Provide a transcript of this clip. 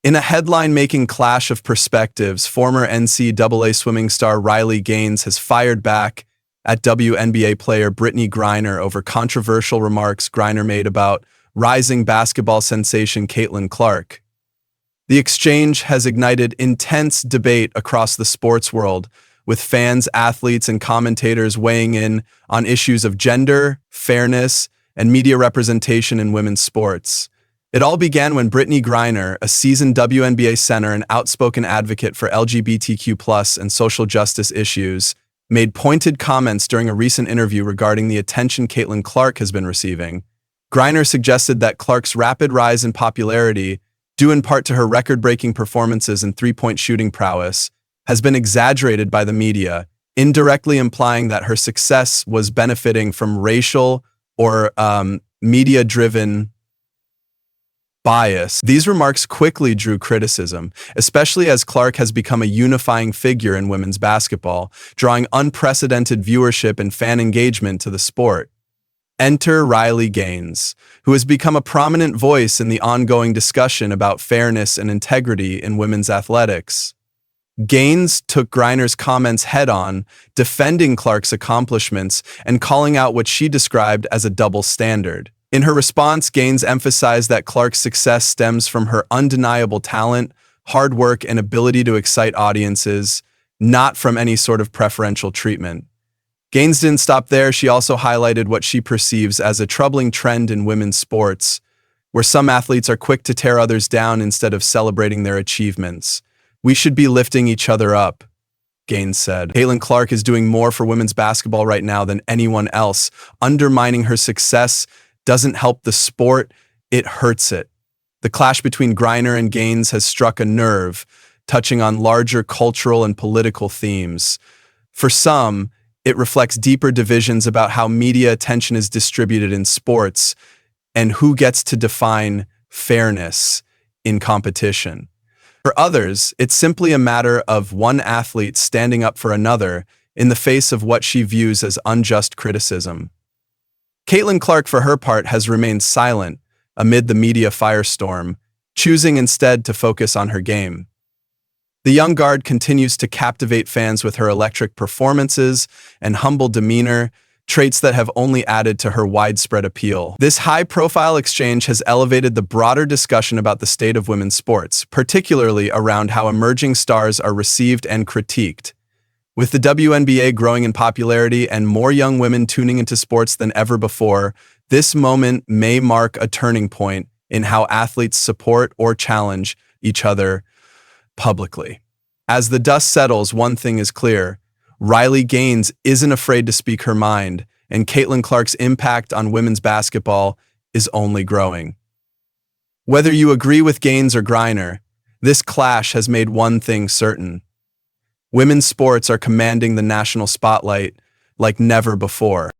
In a headline-making clash of perspectives, former NCAA swimming star Riley Gaines has fired back at WNBA player Brittney Griner over controversial remarks Griner made about rising basketball sensation Caitlinclark. The exchange has ignited intense debate across the sports world, with fans, athletes, and commentators weighing in on issues of gender, fairness, and media representation in women's sports. It all began when Brittney Griner, a seasoned WNBA center and outspoken advocate for LGBTQ+ and social justice issues, made pointed comments during a recent interview regarding the attention Caitlinclark has been receiving. Griner suggested that Clark's rapid rise in popularity, due in part to her record-breaking performances and three-point shooting prowess, has been exaggerated by the media, indirectly implying that her success was benefiting from racial or media-driven bias. These remarks quickly drew criticism, especially as Clark has become a unifying figure in women's basketball, drawing unprecedented viewership and fan engagement to the sport. Enter Riley Gaines, who has become a prominent voice in the ongoing discussion about fairness and integrity in women's athletics. Gaines took Griner's comments head-on, defending Clark's accomplishments and calling out what she described as a double standard. In her response, Gaines emphasized that Clark's success stems from her undeniable talent, hard work, and ability to excite audiences, not from any sort of preferential treatment. Gaines didn't stop there. She also highlighted what she perceives as a troubling trend in women's sports, where some athletes are quick to tear others down instead of celebrating their achievements. "We should be lifting each other up," Gaines said. "Caitlinclark is doing more for women's basketball right now than anyone else. Undermining her success doesn't help the sport, it hurts it." The clash between Griner and Gaines has struck a nerve, touching on larger cultural and political themes. For some, it reflects deeper divisions about how media attention is distributed in sports and who gets to define fairness in competition. For others, it's simply a matter of one athlete standing up for another in the face of what she views as unjust criticism. Caitlinclark, for her part, has remained silent amid the media firestorm, choosing instead to focus on her game. The young guard continues to captivate fans with her electric performances and humble demeanor, traits that have only added to her widespread appeal. This high-profile exchange has elevated the broader discussion about the state of women's sports, particularly around how emerging stars are received and critiqued. With the WNBA growing in popularity and more young women tuning into sports than ever before, this moment may mark a turning point in how athletes support or challenge each other publicly. As the dust settles, one thing is clear: Riley Gaines isn't afraid to speak her mind, and Caitlinclark's impact on women's basketball is only growing. Whether you agree with Gaines or Griner, this clash has made one thing certain: women's sports are commanding the national spotlight like never before.